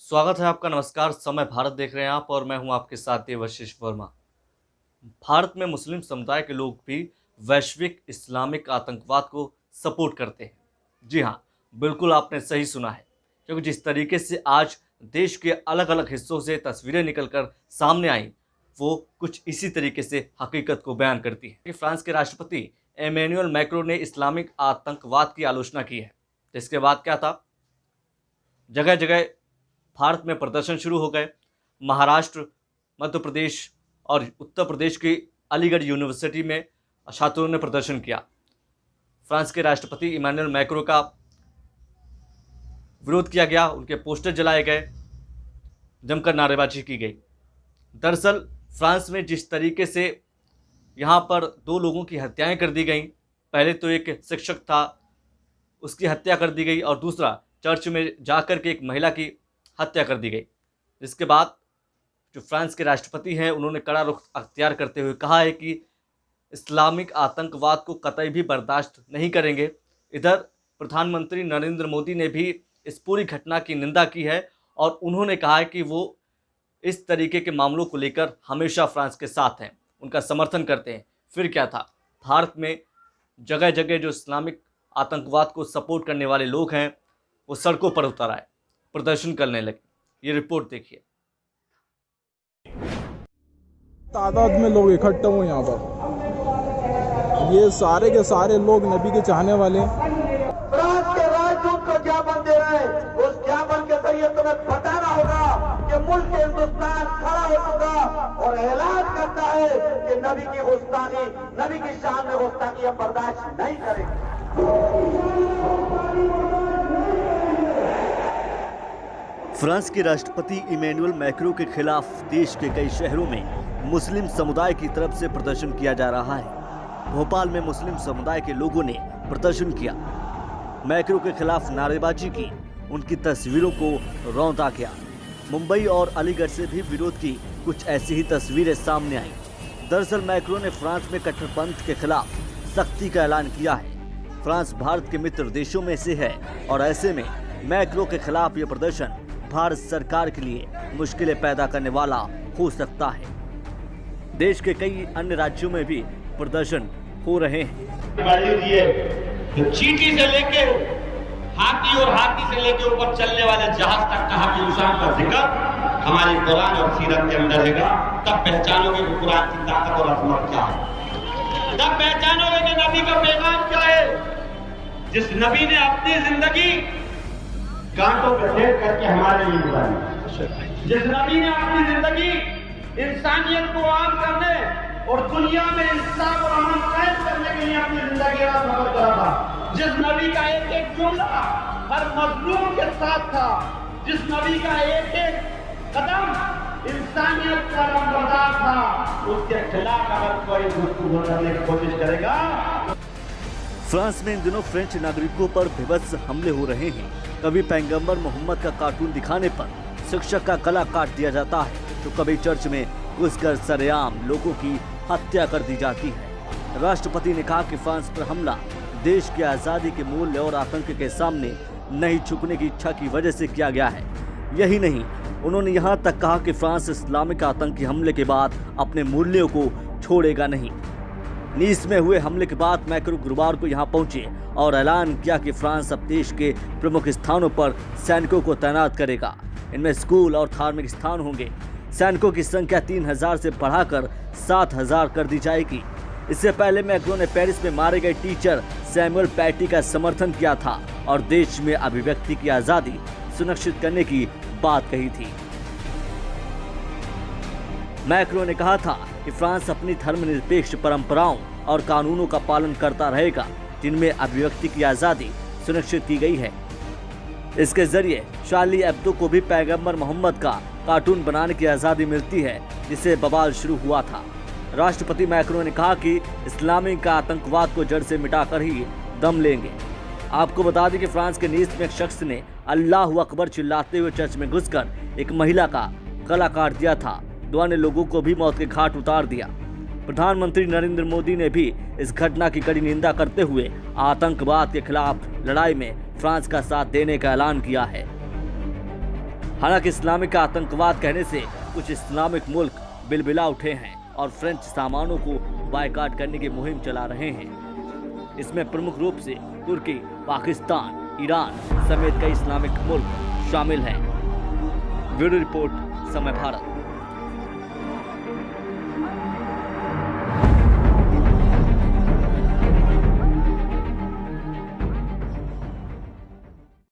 स्वागत है आपका। नमस्कार। समय भारत देख रहे हैं आप और मैं हूं आपके साथ देवशीष वर्मा। भारत में मुस्लिम समुदाय के लोग भी वैश्विक इस्लामिक आतंकवाद को सपोर्ट करते हैं। जी हाँ, बिल्कुल आपने सही सुना है, क्योंकि जिस तरीके से आज देश के अलग अलग हिस्सों से तस्वीरें निकलकर सामने आई, वो कुछ इसी तरीके से हकीकत को बयान करती है कि फ्रांस के राष्ट्रपति एमेनुअल मैक्रों ने इस्लामिक आतंकवाद की आलोचना की है। जिसके बाद क्या था, जगह जगह भारत में प्रदर्शन शुरू हो गए। महाराष्ट्र, मध्य प्रदेश और उत्तर प्रदेश की अलीगढ़ यूनिवर्सिटी में छात्रों ने प्रदर्शन किया। फ्रांस के राष्ट्रपति इमैनुअल मैक्रों का विरोध किया गया, उनके पोस्टर जलाए गए, जमकर नारेबाजी की गई। दरअसल फ्रांस में जिस तरीके से यहाँ पर दो लोगों की हत्याएं कर दी गई, पहले तो एक शिक्षक था, उसकी हत्या कर दी गई, और दूसरा चर्च में जाकर के एक महिला की हत्या कर दी गई। जिसके बाद जो फ्रांस के राष्ट्रपति हैं, उन्होंने कड़ा रुख अख्तियार करते हुए कहा है कि इस्लामिक आतंकवाद को कतई भी बर्दाश्त नहीं करेंगे। इधर प्रधानमंत्री नरेंद्र मोदी ने भी इस पूरी घटना की निंदा की है और उन्होंने कहा है कि वो इस तरीके के मामलों को लेकर हमेशा फ्रांस के साथ हैं, उनका समर्थन करते हैं। फिर क्या था, भारत में जगह जगह जो इस्लामिक आतंकवाद को सपोर्ट करने वाले लोग हैं, वो सड़कों पर उतर आए, प्रदर्शन करने लगे। ये रिपोर्ट देखिए। तादाद में लोग इकट्ठे हुए यहाँ पर। ये सारे के सारे लोग नबी के चाहने वाले हैं। फ्रांस के राजदूत को ज्ञापन दे रहे हैं, उस ज्ञापन के जरिए तुम्हें बताना होगा कि मुल्क हिंदुस्तान खड़ा हो चुका और ऐलान करता है कि नबी की गुस्ताखी, नबी की शान में गुस्ताखी हम बर्दाश्त नहीं करेंगे। फ्रांस के राष्ट्रपति इमैनुअल मैक्रों के खिलाफ देश के कई शहरों में मुस्लिम समुदाय की तरफ से प्रदर्शन किया जा रहा है। भोपाल में मुस्लिम समुदाय के लोगों ने प्रदर्शन किया, मैक्रों के खिलाफ नारेबाजी की, उनकी तस्वीरों को रौंदा गया। मुंबई और अलीगढ़ से भी विरोध की कुछ ऐसी ही तस्वीरें सामने आई। दरअसल मैक्रों ने फ्रांस में कट्टरपंथ के खिलाफ सख्ती का ऐलान किया है। फ्रांस भारत के मित्र देशों में से है और ऐसे में मैक्रों के खिलाफ ये प्रदर्शन भारत सरकार के लिए मुश्किलें पैदा करने वाला हो सकता है। देश के कई अन्य राज्यों में भी प्रदर्शन हो रहे हैं। तो चींटी से लेके हाथी और हाथी से लेके ऊपर चलने वाले जहाज तक का हाथी इंसान का जिक्र हमारे कुरान और सीरत के अंदर है। तब पहचानोगे कि कुरान की ताकत और अजमत क्या है। तब पहचानोगे कि नबी का पैगाम क्या है। जिस नबी ने अपनी जिंदगी कांटों पे ढेर करके हमारे लिए गुजारी, जिस नबी ने अपनी जिंदगी इंसानियत को आम करने और दुनिया में इंसाफ और अमन कायम करने के लिए अपनी जिंदगी का सफर करा था, जिस नबी का एक एक जुमला हर मजलूम के साथ था, जिस नबी का एक एक कदम इंसानियत का नंबरदार था, उसके खिलाफ अगर कोई गुफ्तगू करने की कोशिश करेगा। फ्रांस में इन दिनों फ्रेंच नागरिकों पर बेबस हमले हो रहे हैं। कभी पैगंबर मोहम्मद का कार्टून दिखाने पर शिक्षक का गला काट दिया जाता है, तो कभी चर्च में घुसकर सरेआम लोगों की हत्या कर दी जाती है। राष्ट्रपति ने कहा कि फ्रांस पर हमला देश की आज़ादी के मूल्य और आतंक के सामने नहीं झुकने की इच्छा की वजह से किया गया है। यही नहीं, उन्होंने यहाँ तक कहा कि फ्रांस इस्लामिक आतंकी हमले के बाद अपने मूल्यों को छोड़ेगा नहीं। नीस में हुए हमले के बाद मैक्रो गुरुवार को यहां पहुंचे और ऐलान किया कि फ्रांस अब देश के प्रमुख स्थानों पर सैनिकों को तैनात करेगा। इनमें स्कूल और धार्मिक स्थान होंगे। सैनिकों की संख्या 3000 से बढ़ाकर 7000 कर दी जाएगी। इससे पहले मैक्रो ने पेरिस में मारे गए टीचर सैमुअल पैटी का समर्थन किया था और देश में अभिव्यक्ति की आज़ादी सुनिश्चित करने की बात कही थी। मैक्रो ने कहा था कि फ्रांस अपनी धर्मनिरपेक्ष परंपराओं और कानूनों का पालन करता रहेगा, जिनमें अभिव्यक्ति की आज़ादी सुनिश्चित की गई है। इसके जरिए शार्ली एब्दो को भी पैगंबर मोहम्मद का कार्टून बनाने की आज़ादी मिलती है, जिससे बवाल शुरू हुआ था। राष्ट्रपति मैक्रो ने कहा कि इस्लामिक आतंकवाद को जड़ से मिटाकर ही दम लेंगे। आपको बता दें कि फ्रांस के नीस में एक शख्स ने अल्लाह अकबर चिल्लाते हुए चर्च में घुसकर एक महिला का गला काट दिया था। दुआ ने लोगों को भी मौत के घाट उतार दिया। प्रधानमंत्री नरेंद्र मोदी ने भी इस घटना की कड़ी निंदा करते हुए आतंकवाद के खिलाफ लड़ाई में फ्रांस का साथ देने का ऐलान किया है। हालांकि इस्लामिक आतंकवाद कहने से कुछ इस्लामिक मुल्क बिलबिला उठे हैं और फ्रेंच सामानों को बायकॉट करने की मुहिम चला रहे हैं। इसमें प्रमुख रूप से तुर्की, पाकिस्तान, ईरान समेत कई इस्लामिक मुल्क शामिल हैं। ब्यूरो रिपोर्ट, समय भारत।